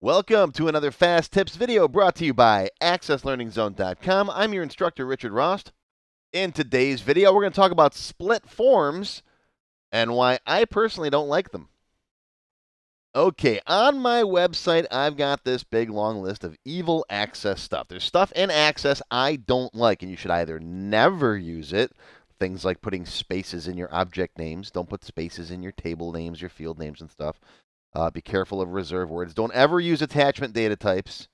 Welcome to another Fast Tips video brought to you by AccessLearningZone.com. I'm your instructor, Richard Rost. In today's video, we're going to talk about split forms and why I personally don't like them. Okay, on my website, I've got this big long list of evil Access stuff. There's stuff in Access I don't like, and you should either never use it. Things like putting spaces in your object names. Don't put spaces in your table names, your field names, and stuff. Be careful of reserve words. Don't ever use attachment data types.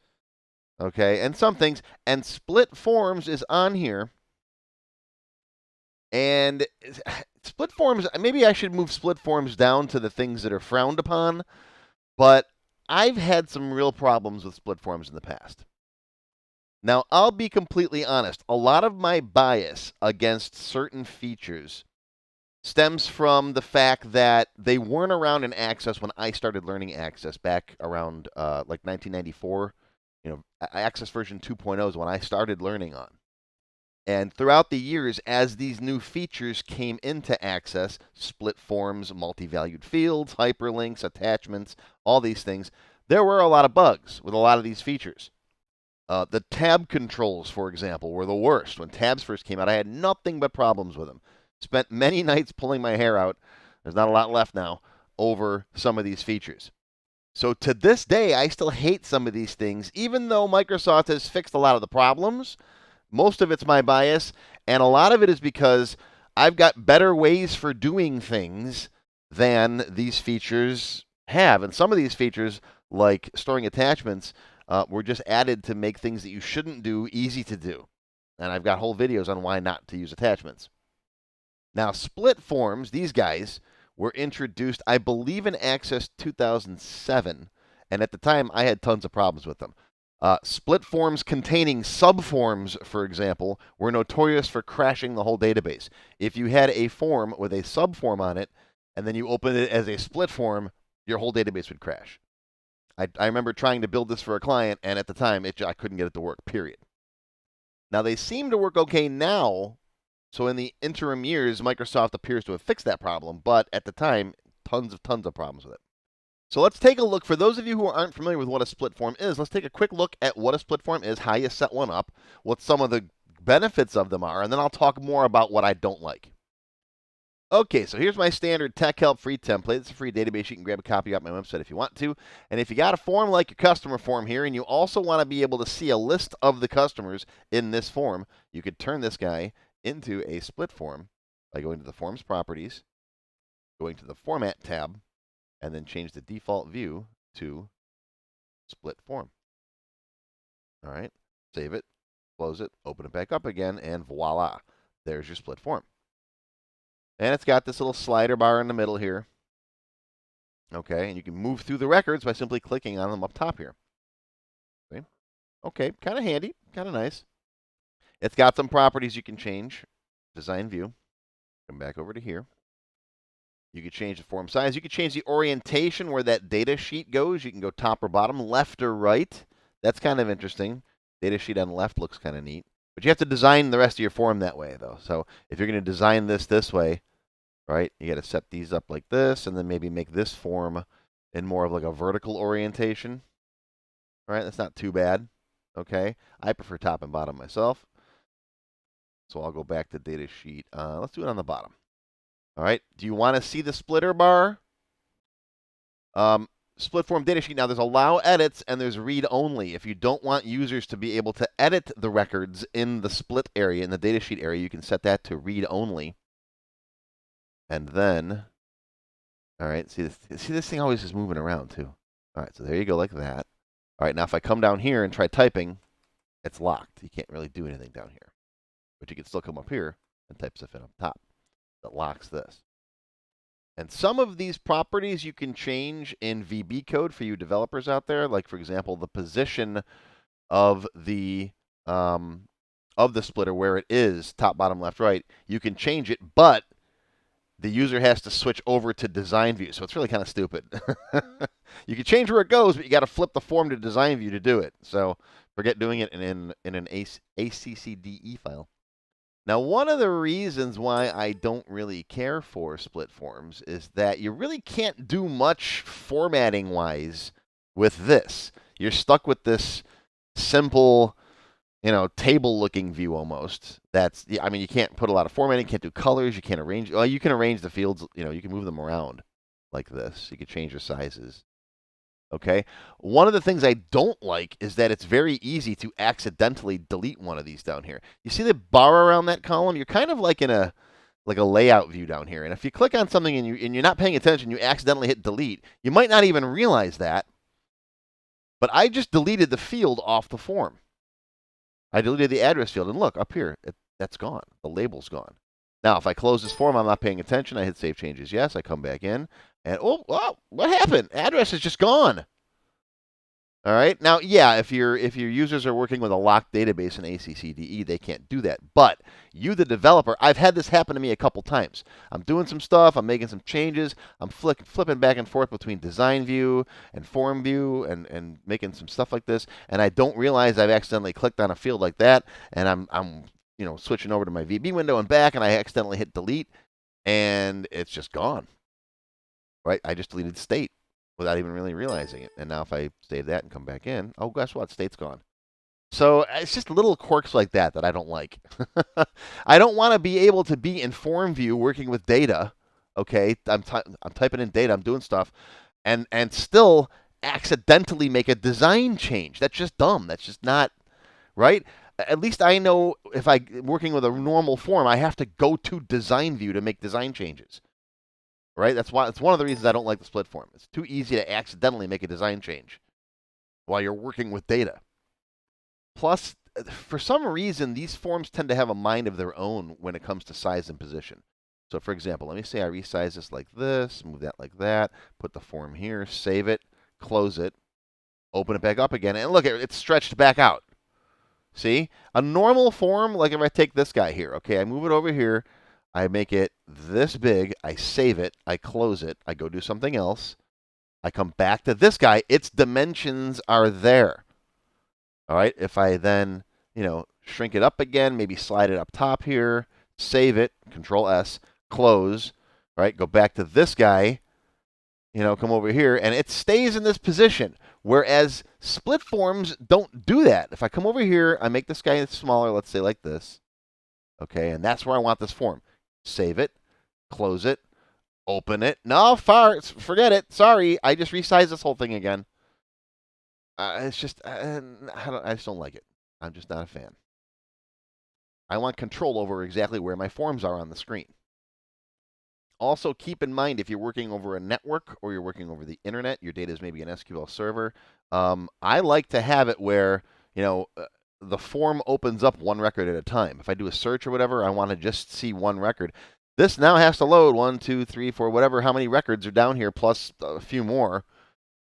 Okay, and some things. And split forms is on here. And split forms, maybe I should move split forms down to the things that are frowned upon. But I've had some real problems with split forms in the past. Now, I'll be completely honest. A lot of my bias against certain features stems from the fact that they weren't around in Access when I started learning Access back around like 1994. You know, Access version 2.0 is when I started learning on. And throughout the years, as these new features came into Access, split forms, multi-valued fields, hyperlinks, attachments, all these things, there were a lot of bugs with a lot of these features. The tab controls, for example, were the worst. When tabs first came out, I had nothing but problems with them. Spent many nights pulling my hair out. There's not a lot left now over some of these features. So to this day, I still hate some of these things, even though Microsoft has fixed a lot of the problems. Most of it's my bias, and a lot of it is because I've got better ways for doing things than these features have. And some of these features, like storing attachments, were just added to make things that you shouldn't do easy to do. And I've got whole videos on why not to use attachments. Now, split forms, these guys, were introduced, I believe, in Access 2007. And at the time, I had tons of problems with them. Split forms containing subforms, for example, were notorious for crashing the whole database. If you had a form with a subform on it, and then you opened it as a split form, your whole database would crash. I remember trying to build this for a client, and at the time, I couldn't get it to work, period. Now, they seem to work okay now. So in the interim years, Microsoft appears to have fixed that problem, but at the time, tons of problems with it. So let's take a look. For those of you who aren't familiar with what a split form is, let's take a quick look at what a split form is, how you set one up, what some of the benefits of them are, and then I'll talk more about what I don't like. Okay, so here's my standard Tech Help free template. It's a free database. You can grab a copy off my website if you want to. And if you got a form like your customer form here, and you also want to be able to see a list of the customers in this form, you could turn this guy into a split form by going to the Forms Properties, going to the Format tab, and then change the default view to split form. All right, save it, close it, open it back up again, and voila, there's your split form. And it's got this little slider bar in the middle here. Okay, and you can move through the records by simply clicking on them up top here. Okay, kind of handy, kind of nice. It's got some properties you can change. Design view. Come back over to here. You can change the form size. You can change the orientation where that data sheet goes. You can go top or bottom, left or right. That's kind of interesting. Data sheet on the left looks kind of neat. But you have to design the rest of your form that way, though. So if you're going to design this way, right, you got to set these up like this, and then maybe make this form in more of like a vertical orientation. All right, that's not too bad. Okay, I prefer top and bottom myself. So I'll go back to data sheet. Let's do it on the bottom. All right. Do you want to see the splitter bar? Split form data sheet. Now there's allow edits and there's read only. If you don't want users to be able to edit the records in the split area, in the data sheet area, you can set that to read only. And then, all right, see this thing always is moving around too. All right, so there you go, like that. All right, now if I come down here and try typing, it's locked. You can't really do anything down here. But you can still come up here and type stuff in up top that locks this. And some of these properties you can change in VB code for you developers out there. Like, for example, the position of the splitter, where it is, top, bottom, left, right. You can change it, but the user has to switch over to design view. So it's really kind of stupid. You can change where it goes, but you got to flip the form to design view to do it. So forget doing it in an ACCDE file. Now, one of the reasons why I don't really care for split forms is that you really can't do much formatting-wise with this. You're stuck with this simple, table-looking view almost. I mean, you can't put a lot of formatting, you can't do colors, you can't arrange. Well, you can arrange the fields, you can move them around like this. You can change their sizes. Okay. One of the things I don't like is that it's very easy to accidentally delete one of these down here. You see the bar around that column? You're kind of like in a layout view down here. And if you click on something and you're not paying attention, you accidentally hit delete. You might not even realize that. But I just deleted the field off the form. I deleted the address field, and look up here, that's gone. The label's gone. Now, if I close this form, I'm not paying attention. I hit Save Changes Yes. I come back in, and oh, what happened? Address is just gone. All right. Now, yeah, if your users are working with a locked database in ACCDE, they can't do that. But you, the developer, I've had this happen to me a couple times. I'm doing some stuff. I'm making some changes. I'm flipping back and forth between design view and form view and making some stuff like this, and I don't realize I've accidentally clicked on a field like that, and I'm switching over to my VB window and back, and I accidentally hit delete, and it's just gone. Right? I just deleted state without even really realizing it. And now if I save that and come back in, oh, guess what? State's gone. So it's just little quirks like that I don't like. I don't want to be able to be in form view working with data. Okay, I'm typing in data, I'm doing stuff, and still accidentally make a design change. That's just dumb. That's just not right. At least I know if I'm working with a normal form, I have to go to design view to make design changes. Right? That's one of the reasons I don't like the split form. It's too easy to accidentally make a design change while you're working with data. Plus, for some reason, these forms tend to have a mind of their own when it comes to size and position. So, for example, let me say I resize this like this, move that like that, put the form here, save it, close it, open it back up again, and look, it's stretched back out. See? A normal form, like if I take this guy here, okay, I move it over here, I make it this big, I save it, I close it, I go do something else, I come back to this guy, its dimensions are there. All right, if I then, shrink it up again, maybe slide it up top here, save it, Control S, close, right, go back to this guy, come over here, and it stays in this position. Whereas split forms don't do that. If I come over here, I make this guy smaller, let's say like this, okay, and that's where I want this form. Save it, close it, open it. No, forget it. Sorry, I just resized this whole thing again. It's just, I just don't like it. I'm just not a fan. I want control over exactly where my forms are on the screen. Also, keep in mind if you're working over a network or you're working over the internet, your data is maybe an SQL server. I like to have it where, the form opens up one record at a time. If I do a search or whatever, I want to just see one record. This now has to load 1, 2, 3, 4, whatever, how many records are down here, plus a few more.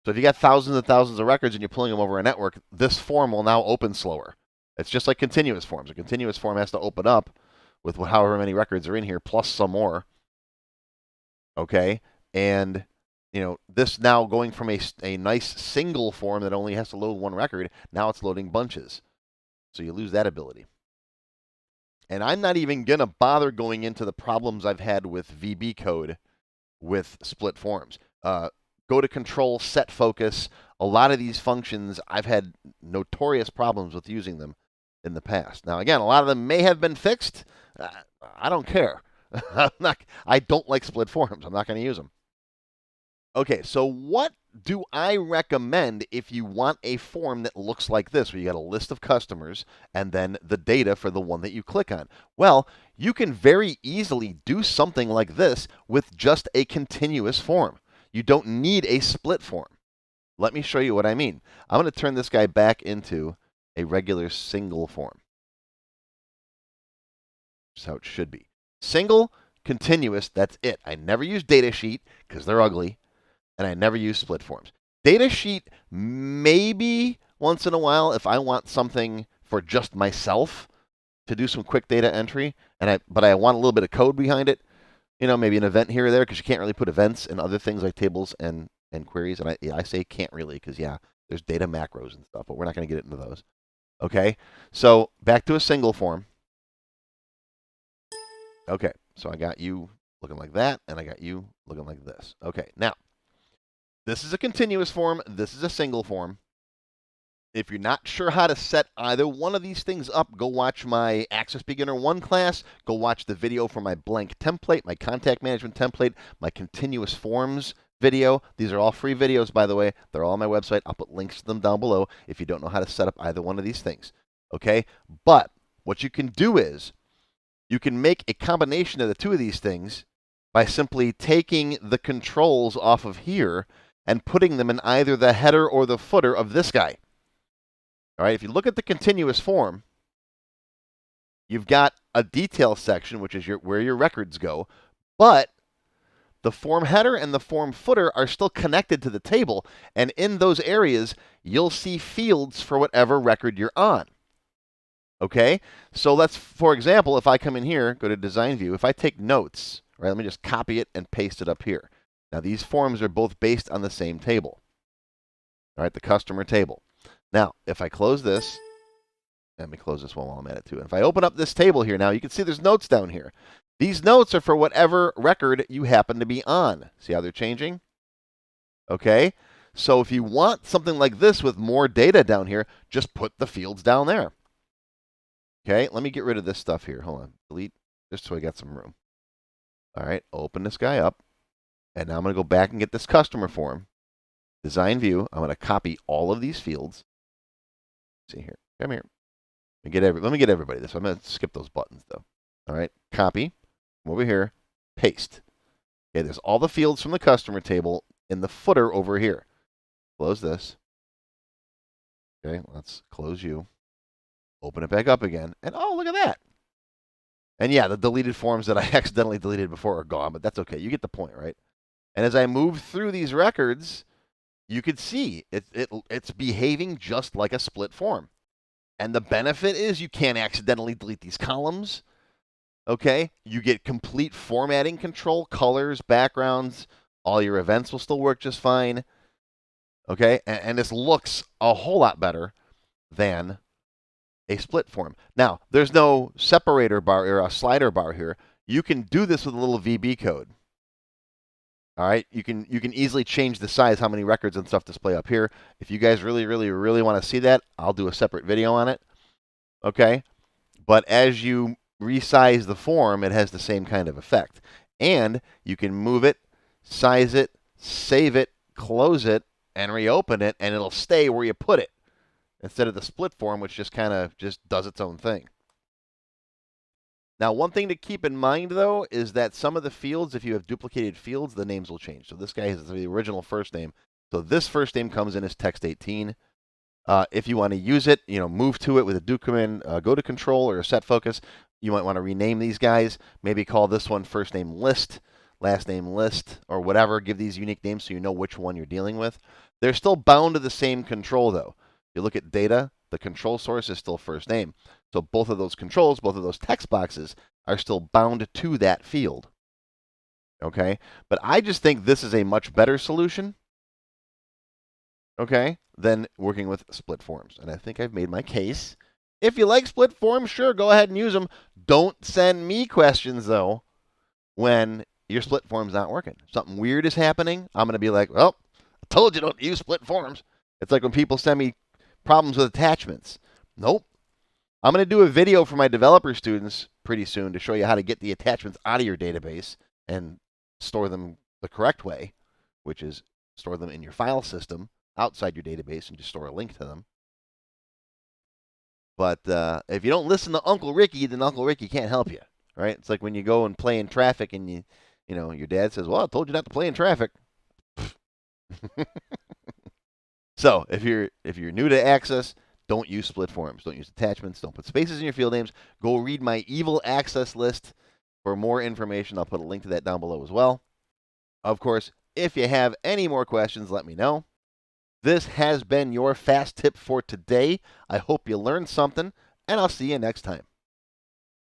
So if you got thousands and thousands of records and you're pulling them over a network, this form will now open slower. It's just like continuous forms. A continuous form has to open up with however many records are in here, plus some more. Okay? And, this now going from a nice single form that only has to load one record, now it's loading bunches. So you lose that ability. And I'm not even going to bother going into the problems I've had with VB code with split forms. Go to control, set focus. A lot of these functions, I've had notorious problems with using them in the past. Now, again, a lot of them may have been fixed. I don't care. I don't like split forms. I'm not going to use them. Okay, so what do I recommend if you want a form that looks like this, where you got a list of customers and then the data for the one that you click on? Well, you can very easily do something like this with just a continuous form. You don't need a split form. Let me show you what I mean. I'm going to turn this guy back into a regular single form. That's how it should be. Single, continuous, that's it. I never use datasheet because they're ugly. And I never use split forms. Datasheet, maybe once in a while if I want something for just myself to do some quick data entry, but I want a little bit of code behind it, maybe an event here or there, because you can't really put events and other things like tables and queries. And I say can't really because, yeah, there's data macros and stuff, but we're not going to get into those. Okay, so back to a single form. Okay, so I got you looking like that, and I got you looking like this. Okay, now, This is a continuous form. This is a single form. If you're not sure how to set either one of these things up, go watch my Access Beginner 1 class. Go watch the video for my blank template, my contact management template, my continuous forms video. These are all free videos, by the way. They're all on my website. I'll put links to them down below if you don't know how to set up either one of these things. Okay? But what you can do is you can make a combination of the two of these things by simply taking the controls off of here and putting them in either the header or the footer of this guy. All right, if you look at the continuous form, you've got a detail section, which is where your records go, but the form header and the form footer are still connected to the table, and in those areas, you'll see fields for whatever record you're on. Okay, so let's, for example, if I come in here, go to Design View, if I take notes, right, let me just copy it and paste it up here. Now, these forms are both based on the same table, all right, the customer table. Now, if I close this, let me close this one while I'm at it too. And if I open up this table here now, you can see there's notes down here. These notes are for whatever record you happen to be on. See how they're changing? Okay, so if you want something like this with more data down here, just put the fields down there. Okay, let me get rid of this stuff here. Hold on, delete, just so I got some room. All right, open this guy up. And now I'm going to go back and get this customer form. Design View, I'm going to copy all of these fields. See here, come here. Let me get everybody this. I'm going to skip those buttons though. All right, copy, come over here, paste. Okay, there's all the fields from the customer table in the footer over here. Close this. Okay, let's close you. Open it back up again, and oh, look at that. And yeah, the deleted forms that I accidentally deleted before are gone, but that's okay. You get the point, right? And as I move through these records, you could see it's behaving just like a split form. And the benefit is you can't accidentally delete these columns. Okay? You get complete formatting control, colors, backgrounds. All your events will still work just fine. Okay? And this looks a whole lot better than a split form. Now, there's no separator bar or a slider bar here. You can do this with a little VB code. All right, you can easily change the size, how many records and stuff display up here. If you guys really want to see that, I'll do a separate video on it. Okay, but as you resize the form, it has the same kind of effect. And you can move it, size it, save it, close it, and reopen it, and it'll stay where you put it, instead of the split form, which just kind of just does its own thing. Now, one thing to keep in mind, though, is that some of the fields, if you have duplicated fields, the names will change. So this guy has the original first name. So this first name comes in as text18. If you want to use it, move to it with a do command, go to control or set focus. You might want to rename these guys. Maybe call this one first name list, last name list, or whatever. Give these unique names so you know which one you're dealing with. They're still bound to the same control, though. You look at data, the control source is still first name. So both of those controls, both of those text boxes are still bound to that field. Okay? But I just think this is a much better solution, okay, than working with split forms. And I think I've made my case. If you like split forms, sure, go ahead and use them. Don't send me questions, though, when your split form's not working. If something weird is happening, I'm going to be like, well, I told you don't use split forms. It's like when people send me problems with attachments. Nope. I'm going to do a video for my developer students pretty soon to show you how to get the attachments out of your database and store them the correct way, which is store them in your file system outside your database and just store a link to them. But if you don't listen to Uncle Ricky, then Uncle Ricky can't help you, right? It's like when you go and play in traffic and your dad says, well, I told you not to play in traffic. So if you're new to Access, don't use split forms. Don't use attachments. Don't put spaces in your field names. Go read my evil access list for more information. I'll put a link to that down below as well. Of course, if you have any more questions, let me know. This has been your fast tip for today. I hope you learned something, and I'll see you next time.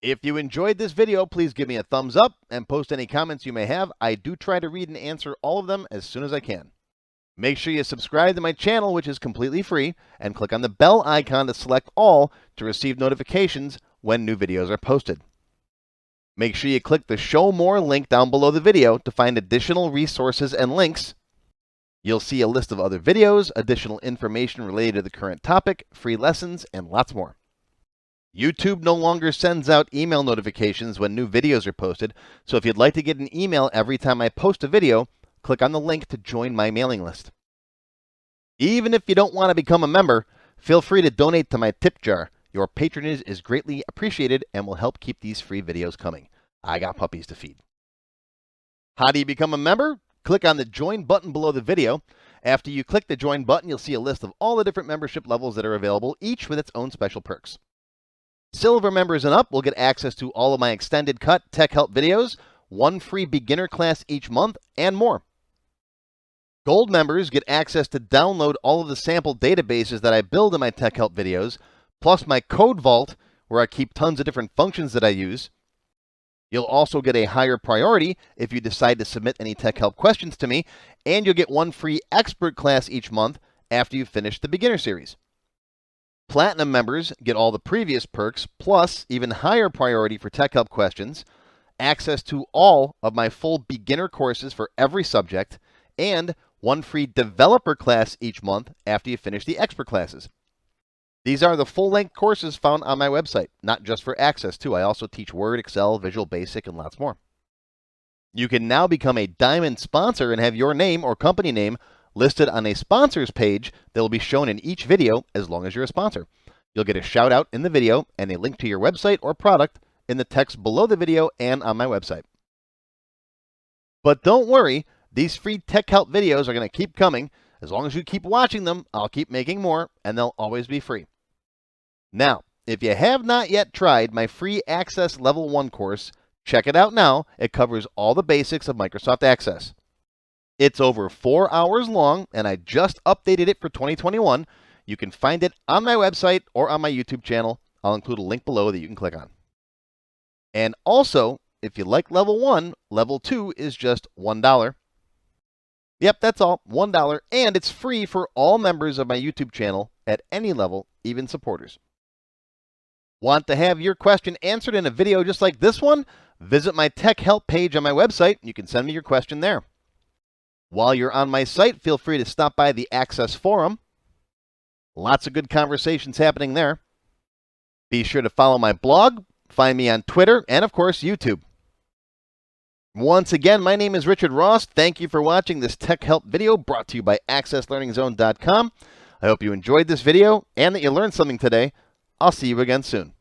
If you enjoyed this video, please give me a thumbs up and post any comments you may have. I do try to read and answer all of them as soon as I can. Make sure you subscribe to my channel, which is completely free, and click on the bell icon to select all to receive notifications when new videos are posted. Make sure you click the Show More link down below the video to find additional resources and links. You'll see a list of other videos, additional information related to the current topic, free lessons, and lots more. YouTube no longer sends out email notifications when new videos are posted, so if you'd like to get an email every time I post a video, click on the link to join my mailing list. Even if you don't want to become a member, feel free to donate to my tip jar. Your patronage is greatly appreciated and will help keep these free videos coming. I got puppies to feed. How do you become a member? Click on the Join button below the video. After you click the Join button, you'll see a list of all the different membership levels that are available, each with its own special perks. Silver members and up will get access to all of my extended cut tech help videos, one free beginner class each month, and more. Gold members get access to download all of the sample databases that I build in my tech help videos, plus my code vault, where I keep tons of different functions that I use. You'll also get a higher priority if you decide to submit any tech help questions to me, and you'll get one free expert class each month after you've finished the beginner series. Platinum members get all the previous perks, plus even higher priority for tech help questions, access to all of my full beginner courses for every subject, and one free developer class each month after you finish the expert classes. These are the full-length courses found on my website, not just for Access too. I also teach Word, Excel, Visual Basic, and lots more. You can now become a Diamond sponsor and have your name or company name listed on a sponsors page that will be shown in each video as long as you're a sponsor. You'll get a shout out in the video and a link to your website or product in the text below the video and on my website. But don't worry, these free tech help videos are going to keep coming. As long as you keep watching them, I'll keep making more, and they'll always be free. Now, if you have not yet tried my free Access Level 1 course, check it out now. It covers all the basics of Microsoft Access. It's over 4 hours long, and I just updated it for 2021. You can find it on my website or on my YouTube channel. I'll include a link below that you can click on. And also, if you like Level 1, Level 2 is just $1. Yep, that's all, $1, and it's free for all members of my YouTube channel at any level, even supporters. Want to have your question answered in a video just like this one? Visit my tech help page on my website. You can send me your question there. While you're on my site, feel free to stop by the Access Forum. Lots of good conversations happening there. Be sure to follow my blog, find me on Twitter, and of course, YouTube. Once again, my name is Richard Ross. Thank you for watching this tech help video brought to you by AccessLearningZone.com. I hope you enjoyed this video and that you learned something today. I'll see you again soon.